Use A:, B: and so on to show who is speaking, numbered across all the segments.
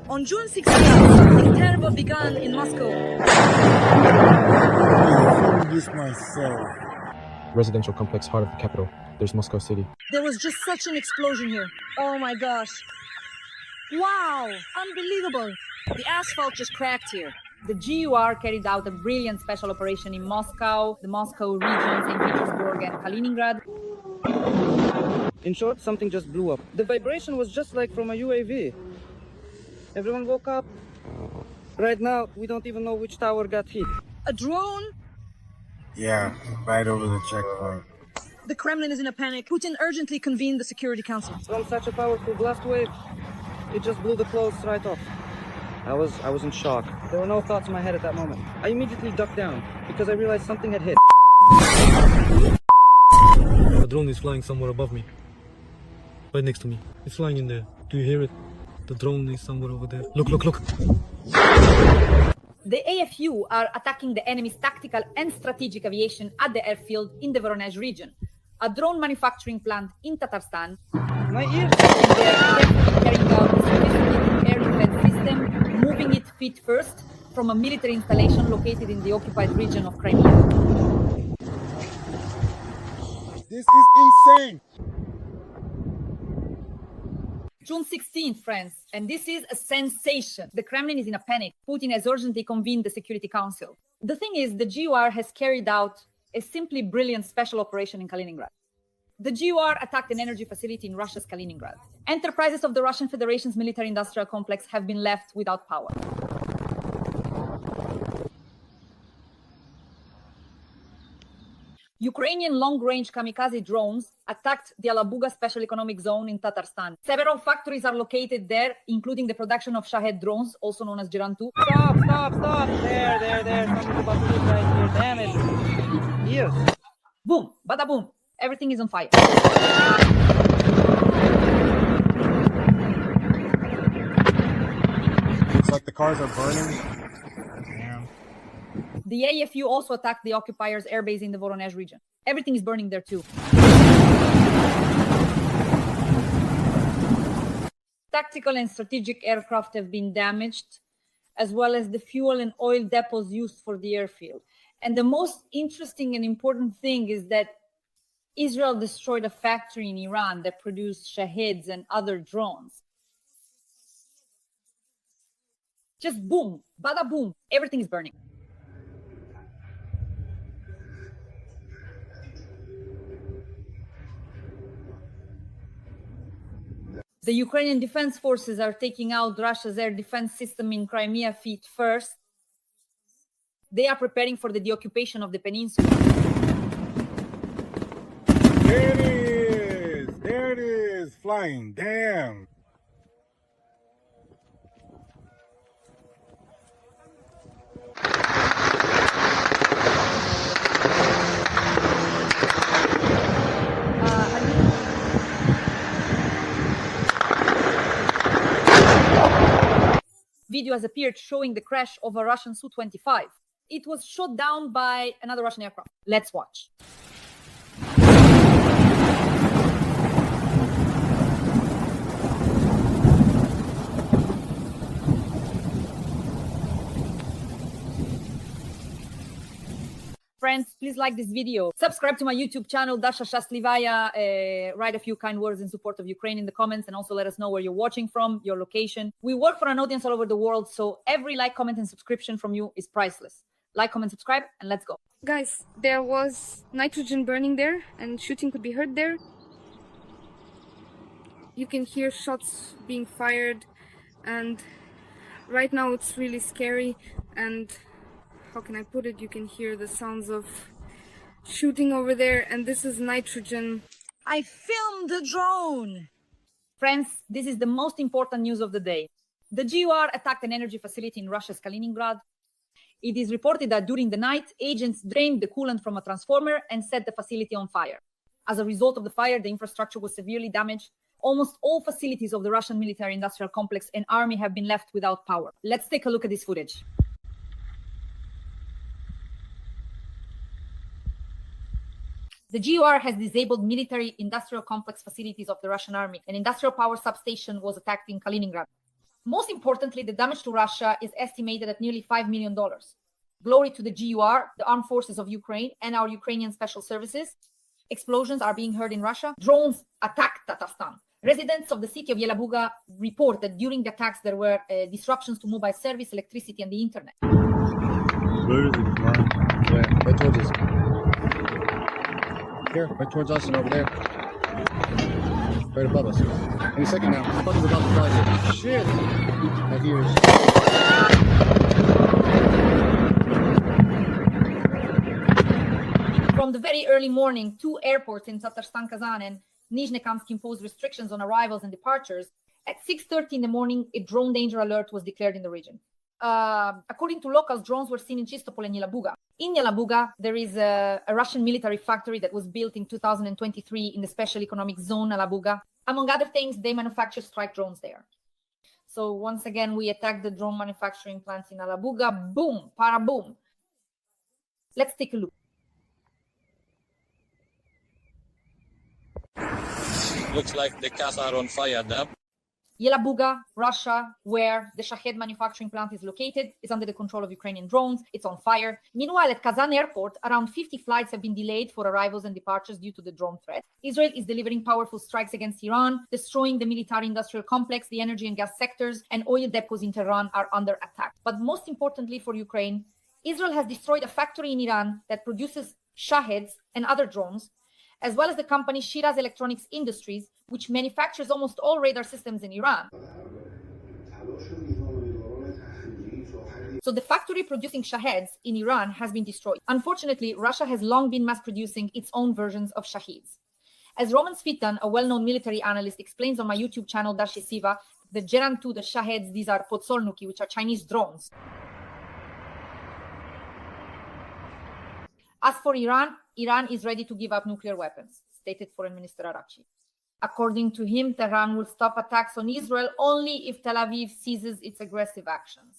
A: On June 16th, something terrible began in Moscow.
B: I filmed this myself.
C: Residential complex heart of the capital. There's Moscow City.
A: There was just such an explosion here. Oh my gosh. Wow, unbelievable. The asphalt just cracked here.
D: The GUR carried out a brilliant special operation in Moscow, the Moscow regions, in Petersburg and Kaliningrad.
E: In short, something just blew up. The vibration was just like from a UAV. Everyone woke up. Right now, we don't even know which tower got hit.
A: A drone?
B: Yeah, right over the checkpoint.
A: The Kremlin is in a panic. Putin urgently convened the Security Council.
E: From such a powerful blast wave, it just blew the clothes right off. I was in shock. There were no thoughts in my head at that moment. I immediately ducked down because I realized something had hit.
F: A drone is flying somewhere above me. Right next to me. It's flying in there. Do you hear it? The drone is somewhere over there. Look, look, look.
D: The AFU are attacking the enemy's tactical and strategic aviation at the airfield in the Voronezh region, a drone manufacturing plant in Tatarstan.
E: My ears!
D: And they are carefully carrying out a sophisticated air defense system, moving it feet first from a military installation located in the occupied region of Crimea.
B: This is insane!
D: June 16th, friends, and this is a sensation. The Kremlin is in a panic. Putin has urgently convened the Security Council. The thing is, the GUR has carried out a simply brilliant special operation in Kaliningrad. The GUR attacked an energy facility in Russia's Kaliningrad. Enterprises of the Russian Federation's military-industrial complex have been left without power. Ukrainian long-range kamikaze drones attacked the Alabuga special economic zone in Tatarstan. Several factories are located there, including the production of Shahed drones, also known as Jiran-2.
E: Stop! There. Something's about to hit right here. Damn it. Yes.
D: Boom! Bada boom! Everything is on fire.
B: Looks like the cars are burning. Damn.
D: The AFU also attacked the occupiers' airbase in the Voronezh region. Everything is burning there too. Tactical and strategic aircraft have been damaged, as well as the fuel and oil depots used for the airfield. And the most interesting and important thing is that Israel destroyed a factory in Iran that produced Shaheds and other drones. Just boom, bada boom, everything is burning. The Ukrainian defense forces are taking out Russia's air defense system in Crimea feet first. They are preparing for the deoccupation of the peninsula.
B: There it is, flying, damn.
D: Video has appeared showing the crash of a Russian Su-25. It was shot down by another Russian aircraft. Let's watch. Friends, please like this video. Subscribe to my YouTube channel, Dasha Shastlivaya. Write a few kind words in support of Ukraine in the comments, and also let us know where you're watching from, your location. We work for an audience all over the world, so every like, comment, and subscription from you is priceless. Like, comment, subscribe, and let's go.
G: Guys, there was nitrogen burning there, and shooting could be heard there. You can hear shots being fired, and right now it's really scary, and how can I put it? You can hear the sounds of shooting over there, and this is nitrogen.
A: I filmed the drone.
D: Friends, this is the most important news of the day. The GUR attacked an energy facility in Russia's Kaliningrad. It is reported that during the night, agents drained the coolant from a transformer and set the facility on fire. As a result of the fire, the infrastructure was severely damaged. Almost all facilities of the Russian military-industrial complex and army have been left without power. Let's take a look at this footage. The GUR has disabled military-industrial complex facilities of the Russian army. An industrial power substation was attacked in Kaliningrad. Most importantly, the damage to Russia is estimated at nearly $5 million. Glory to the GUR, the armed forces of Ukraine, and our Ukrainian special services. Explosions are being heard in Russia. Drones attacked Tatarstan. Residents of the city of Alabuga report that during the attacks there were disruptions to mobile service, electricity, and the internet.
B: Where is it flying?
C: Yeah, right towards us. Here, right towards us and over there. Right above us. Any second now. The fuck is about to fly here. Shit! I hear it.
D: From the very early morning, 2 airports in Tatarstan, Kazan, and Nizhnekamsk imposed restrictions on arrivals and departures. At 6:30 in the morning, a drone danger alert was declared in the region. According to locals, drones were seen in Chistopol and Yelabuga. In Yelabuga, there is a Russian military factory that was built in 2023 in the special economic zone, Alabuga. Among other things, they manufacture strike drones there. So once again, we attacked the drone manufacturing plants in Alabuga. Boom, para boom. Let's take a look.
H: Looks like the cars are on fire, Dab.
D: Yelabuga, Russia, where the Shahed manufacturing plant is located, is under the control of Ukrainian drones. It's on fire. Meanwhile, at Kazan airport, around 50 flights have been delayed for arrivals and departures due to the drone threat. Israel is delivering powerful strikes against Iran, destroying the military-industrial complex, the energy and gas sectors, and oil depots in Tehran are under attack. But most importantly for Ukraine, Israel has destroyed a factory in Iran that produces Shaheds and other drones, as well as the company Shiraz Electronics Industries, which manufactures almost all radar systems in Iran. So the factory producing Shaheds in Iran has been destroyed. Unfortunately, Russia has long been mass-producing its own versions of Shaheds. As Roman Svitan, a well-known military analyst, explains on my YouTube channel, Dasha, the Geran 2, the Shaheds, these are podsolnuki, which are Chinese drones. As for Iran, Iran is ready to give up nuclear weapons, stated Foreign Minister Arakchi. According to him, Tehran will stop attacks on Israel only if Tel Aviv ceases its aggressive actions.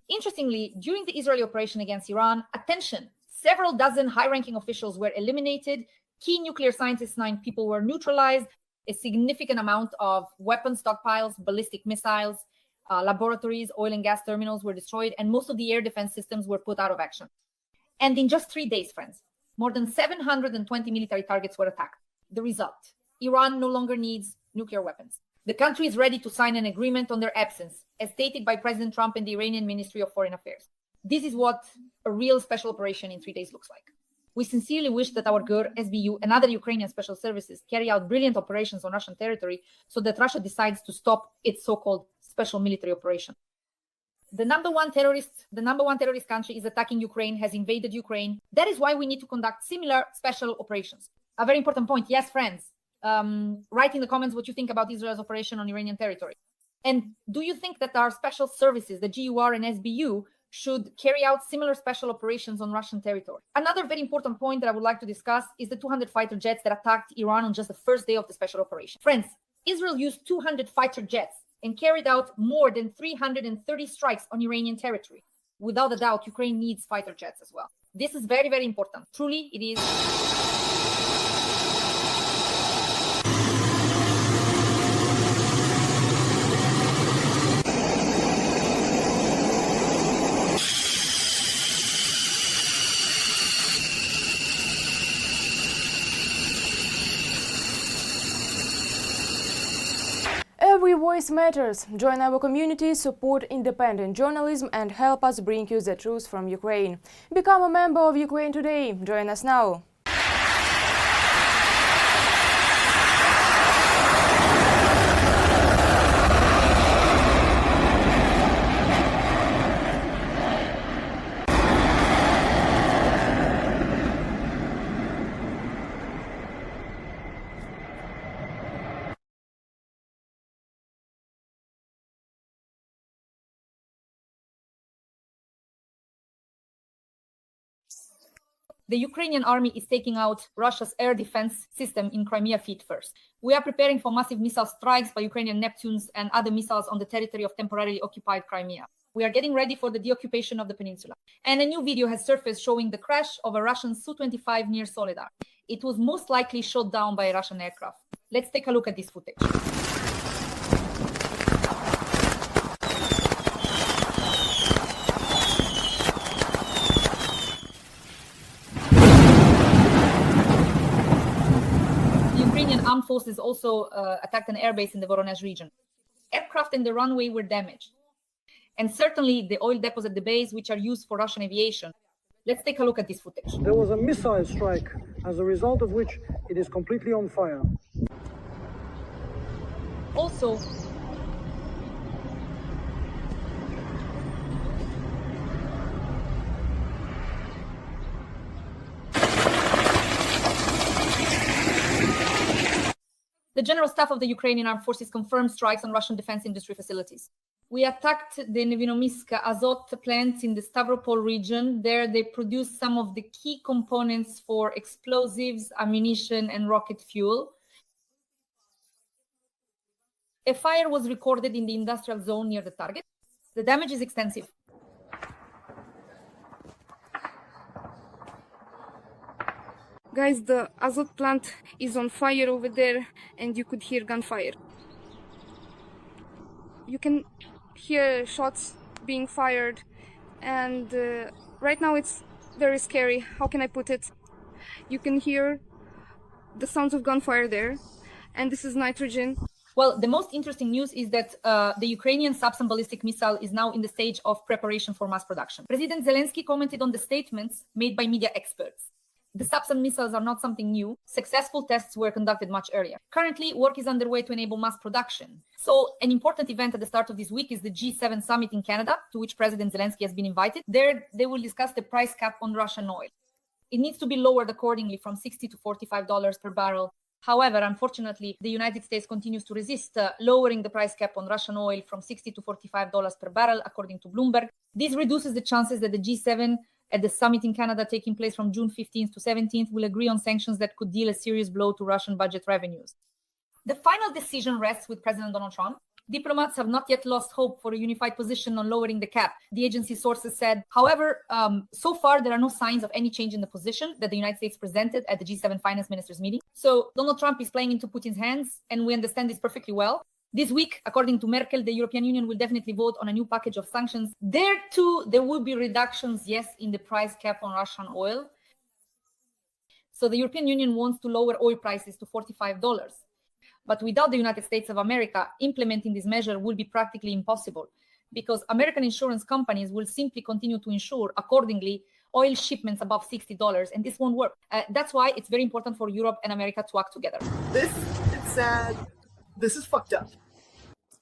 D: Interestingly, during the Israeli operation against Iran, attention, several dozen high-ranking officials were eliminated, key nuclear scientists, 9 people were neutralized, a significant amount of weapon stockpiles, ballistic missiles, laboratories, oil and gas terminals were destroyed, and most of the air defense systems were put out of action. And in just 3 days, friends, more than 720 military targets were attacked. The result, Iran no longer needs nuclear weapons. The country is ready to sign an agreement on their absence, as stated by President Trump and the Iranian Ministry of Foreign Affairs. This is what a real special operation in 3 days looks like. We sincerely wish that our GUR, SBU, and other Ukrainian special services carry out brilliant operations on Russian territory so that Russia decides to stop its so-called special military operation. The number one terrorist country is attacking Ukraine, has invaded Ukraine. That is why we need to conduct similar special operations. A very important point. Yes, friends, write in the comments what you think about Israel's operation on Iranian territory. And do you think that our special services, the GUR and SBU, should carry out similar special operations on Russian territory? Another very important point that I would like to discuss is the 200 fighter jets that attacked Iran on just the first day of the special operation. Friends, Israel used 200 fighter jets and carried out more than 330 strikes on Iranian territory. Without a doubt, Ukraine needs fighter jets as well. This is very, very important. Truly, it is.
I: Every voice matters. Join our community, support independent journalism and help us bring you the truth from Ukraine. Become a member of Ukraine Today. Join us now.
D: The Ukrainian army is taking out Russia's air defense system in Crimea feet first. We are preparing for massive missile strikes by Ukrainian Neptunes and other missiles on the territory of temporarily occupied Crimea. We are getting ready for the deoccupation of the peninsula. And a new video has surfaced showing the crash of a Russian Su-25 near Soledar. It was most likely shot down by a Russian aircraft. Let's take a look at this footage. forces also attacked an airbase in the Voronezh region. Aircraft and the runway were damaged. And certainly the oil depots at the base, which are used for Russian aviation. Let's take a look at this footage.
J: There was a missile strike, as a result of which it is completely on fire.
D: Also, the General Staff of the Ukrainian Armed Forces confirmed strikes on Russian defense industry facilities. We attacked the Nevinomysk Azot plant in the Stavropol region. There they produce some of the key components for explosives, ammunition, and rocket fuel. A fire was recorded in the industrial zone near the target. The damage is extensive.
G: Guys, the Azot plant is on fire over there, and you could hear gunfire. You can hear shots being fired, and right now it's very scary. How can I put it? You can hear the sounds of gunfire there, and this is nitrogen.
D: Well, the most interesting news is that the Ukrainian subsonic ballistic missile is now in the stage of preparation for mass production. President Zelensky commented on the statements made by media experts. The subsonic missiles are not something new. Successful tests were conducted much earlier. Currently, work is underway to enable mass production. So an important event at the start of this week is the G7 summit in Canada, to which President Zelensky has been invited. There, they will discuss the price cap on Russian oil. It needs to be lowered accordingly from $60 to $45 per barrel. However, unfortunately, the United States continues to resist lowering the price cap on Russian oil from $60 to $45 per barrel, according to Bloomberg. This reduces the chances that the G7 at the summit in Canada taking place from June 15th to 17th will agree on sanctions that could deal a serious blow to Russian budget revenues. The final decision rests with President Donald Trump. Diplomats have not yet lost hope for a unified position on lowering the cap, the agency sources said. However, so far, there are no signs of any change in the position that the United States presented at the G7 finance ministers meeting. So Donald Trump is playing into Putin's hands, and we understand this perfectly well. This week, according to Merkel, the European Union will definitely vote on a new package of sanctions. There, too, there will be reductions, yes, in the price cap on Russian oil. So the European Union wants to lower oil prices to $45. But without the United States of America, implementing this measure will be practically impossible because American insurance companies will simply continue to insure, accordingly, oil shipments above $60, and this won't work. That's why it's very important for Europe and America to act together.
K: It's sad. This is fucked up.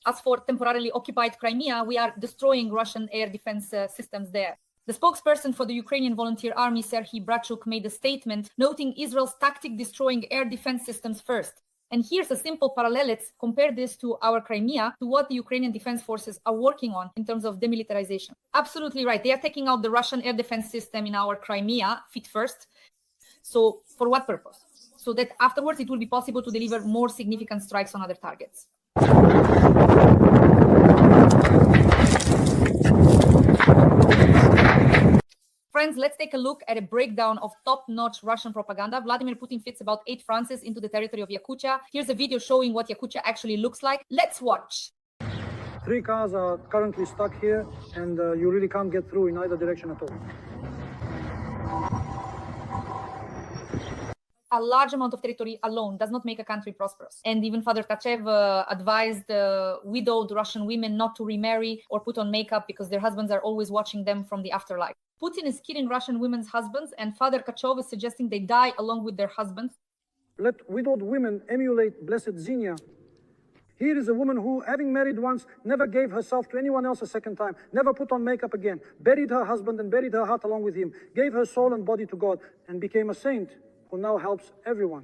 D: As for temporarily occupied Crimea, we are destroying Russian air defense systems there. The spokesperson for the Ukrainian Volunteer Army, Serhiy Brachuk, made a statement noting Israel's tactic destroying air defense systems first. And here's a simple parallel. Let's compare this to our Crimea, to what the Ukrainian defense forces are working on in terms of demilitarization. Absolutely right. They are taking out the Russian air defense system in our Crimea, feet first. So for what purpose? So that afterwards it will be possible to deliver more significant strikes on other targets. Friends, let's take a look at a breakdown of top-notch Russian propaganda. Vladimir Putin fits about 8 Frances into the territory of Yakutia. Here's a video showing what Yakutia actually looks like. Let's watch.
J: 3 cars are currently stuck here, and you really can't get through in either direction at all.
D: A large amount of territory alone does not make a country prosperous. And even Father Kachev advised widowed Russian women not to remarry or put on makeup because their husbands are always watching them from the afterlife. Putin is killing Russian women's husbands, and Father Kachev is suggesting they die along with their husbands.
J: Let widowed women emulate Blessed Xenia. Here is a woman who, having married once, never gave herself to anyone else a second time, never put on makeup again, buried her husband and buried her heart along with him, gave her soul and body to God, and became a saint who now helps everyone.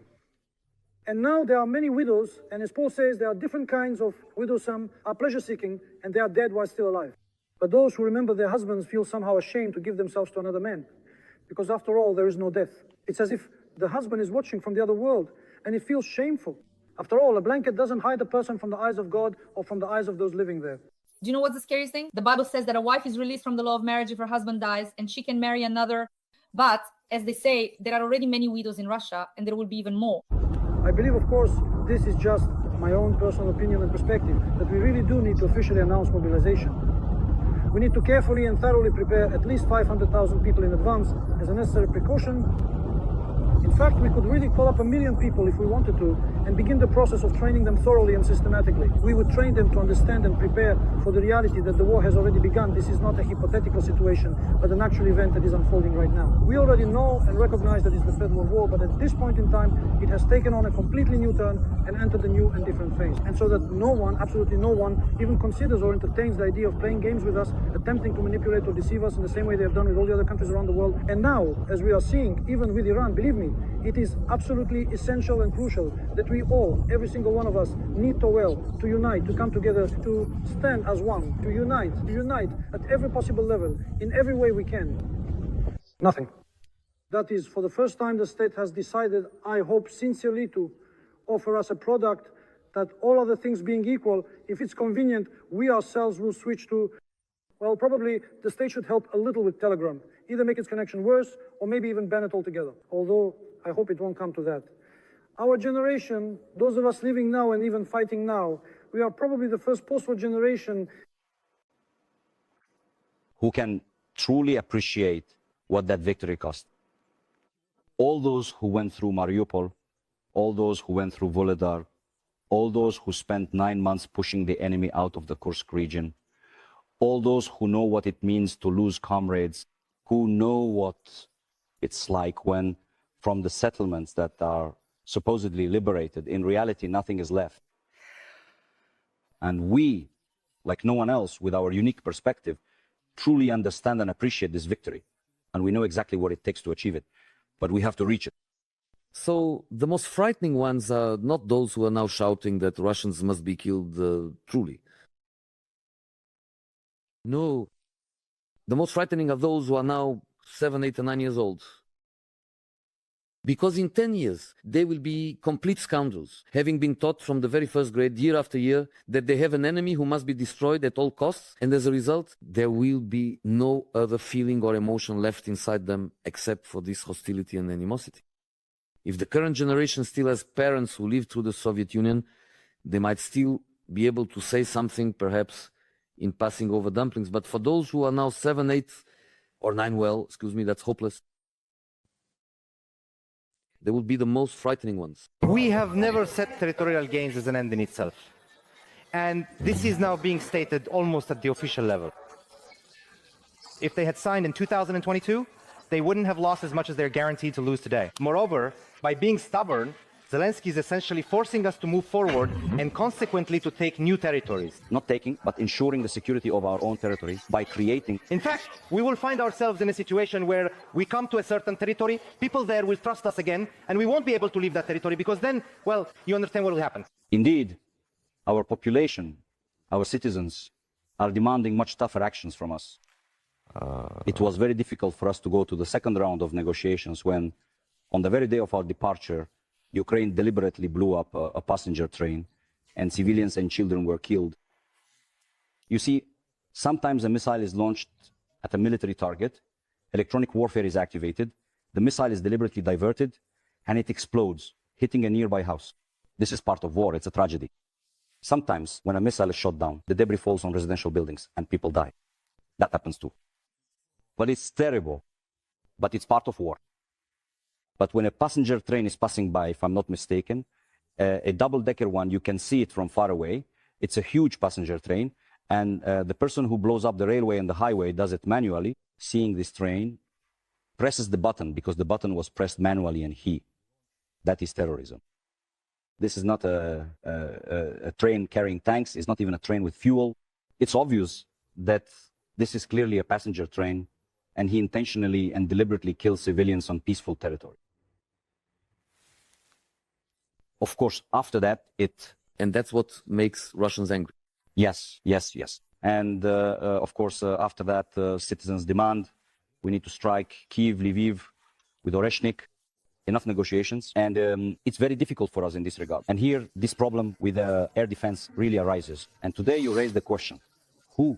J: And now there are many widows, and as Paul says, there are different kinds of widows. Some are pleasure-seeking, and they are dead while still alive. But those who remember their husbands feel somehow ashamed to give themselves to another man, because after all, there is no death. It's as if the husband is watching from the other world, and it feels shameful. After all, a blanket doesn't hide a person from the eyes of God or from the eyes of those living there.
D: Do you know what's the scariest thing? The Bible says that a wife is released from the law of marriage if her husband dies, and she can marry another. But, as they say, there are already many widows in Russia, and there will be even more.
J: I believe, of course, this is just my own personal opinion and perspective, that we really do need to officially announce mobilization. We need to carefully and thoroughly prepare at least 500,000 people in advance as a necessary precaution. In fact, we could really call up 1 million people if we wanted to, and begin the process of training them thoroughly and systematically. We would train them to understand and prepare for the reality that the war has already begun. This is not a hypothetical situation, but an actual event that is unfolding right now. We already know and recognize that it's the Third World War, but at this point in time, it has taken on a completely new turn and entered a new and different phase. And so that no one, absolutely no one, even considers or entertains the idea of playing games with us, attempting to manipulate or deceive us in the same way they have done with all the other countries around the world. And now, as we are seeing, even with Iran, believe me, it is absolutely essential and crucial that we all, every single one of us, need to to unite, to come together, to stand as one, to unite at every possible level, in every way we can. Nothing. That is, for the first time, the state has decided, I hope sincerely, to offer us a product that, all other things being equal, if it's convenient, we ourselves will switch to, well, probably the state should help a little with Telegram, either make its connection worse or maybe even ban it altogether, although I hope it won't come to that. Our generation, those of us living now and even fighting now, we are probably the first post-war generation
L: who can truly appreciate what that victory cost. All those who went through Mariupol, all those who went through Volodar, all those who spent 9 months pushing the enemy out of the Kursk region, all those who know what it means to lose comrades, who know what it's like when from the settlements that are supposedly liberated, in reality, nothing is left. And we, like no one else, with our unique perspective, truly understand and appreciate this victory. And we know exactly what it takes to achieve it, but we have to reach it.
M: So the most frightening ones are not those who are now shouting that Russians must be killed truly. No, the most frightening are those who are now 7, 8, and 9 years old. Because in 10 years, they will be complete scoundrels, having been taught from the very first grade, year after year, that they have an enemy who must be destroyed at all costs, and as a result, there will be no other feeling or emotion left inside them except for this hostility and animosity. If the current generation still has parents who lived through the Soviet Union, they might still be able to say something, perhaps in passing over dumplings, but for those who are now 7, 8, or 9, well, excuse me, that's hopeless. They will be the most frightening ones.
N: We have never set territorial gains as an end in itself. And this is now being stated almost at the official level. If they had signed in 2022, they wouldn't have lost as much as they're guaranteed to lose today. Moreover, by being stubborn, Zelensky is essentially forcing us to move forward and consequently to take new territories.
L: Not taking, but ensuring the security of our own territory by creating.
N: In fact, we will find ourselves in a situation where we come to a certain territory, people there will trust us again, and we won't be able to leave that territory because then, well, you understand what will happen.
L: Indeed, our population, our citizens, are demanding much tougher actions from us. It was very difficult for us to go to the second round of negotiations when, on the very day of our departure, Ukraine deliberately blew up a passenger train and civilians and children were killed. You see, sometimes a missile is launched at a military target, electronic warfare is activated, the missile is deliberately diverted, and it explodes, hitting a nearby house. This is part of war, it's a tragedy. Sometimes, when a missile is shot down, the debris falls on residential buildings and people die. That happens too. But it's terrible, but it's part of war. But when a passenger train is passing by, if I'm not mistaken, a double-decker one, you can see it from far away. It's a huge passenger train, and the person who blows up the railway and the highway does it manually, seeing this train, presses the button because the button was pressed manually and that is terrorism. This is not a train carrying tanks, it's not even a train with fuel. It's obvious that this is clearly a passenger train, and he intentionally and deliberately kills civilians on peaceful territory. Of course, after that,
M: And that's what makes Russians angry.
L: Yes. And of course, after that, citizens demand, we need to strike Kyiv, Lviv, with Oreshnik, enough negotiations. And it's very difficult for us in this regard. And here, this problem with air defense really arises. And today you raise the question, who?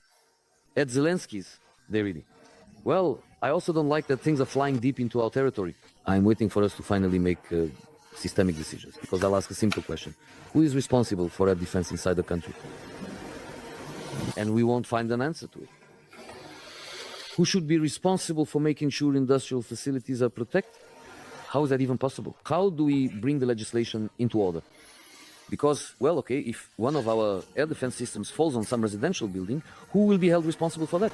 M: At Zelensky's, they really. Well, I also don't like that things are flying deep into our territory. I'm waiting for us to finally make systemic decisions, because I'll ask a simple question. Who is responsible for air defense inside the country? And we won't find an answer to it. Who should be responsible for making sure industrial facilities are protected? How is that even possible? How do we bring the legislation into order? Because, well, okay, if one of our air defense systems falls on some residential building, who will be held responsible for that?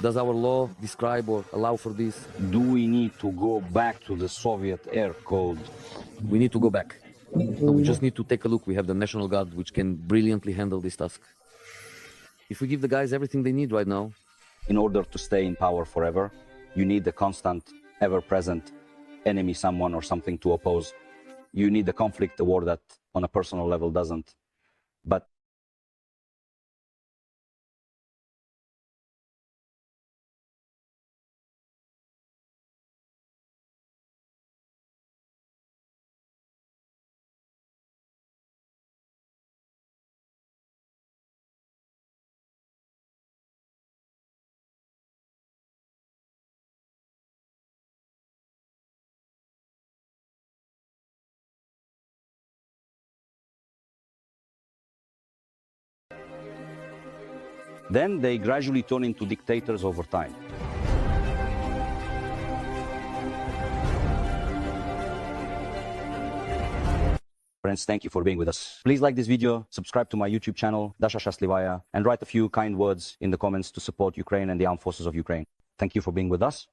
M: Does our law describe or allow for this?
L: Do we need to go back to the Soviet air code?
M: We need to go back. So we just need to take a look. We have the National Guard, which can brilliantly handle this task. If we give the guys everything they need right now...
L: In order to stay in power forever, you need a constant, ever-present enemy, someone or something to oppose. You need a conflict, a war that on a personal level doesn't. But then they gradually turn into dictators over time. Friends, thank you for being with us. Please like this video, subscribe to my YouTube channel, Dasha Shaslivaya, and write a few kind words in the comments to support Ukraine and the armed forces of Ukraine. Thank you for being with us.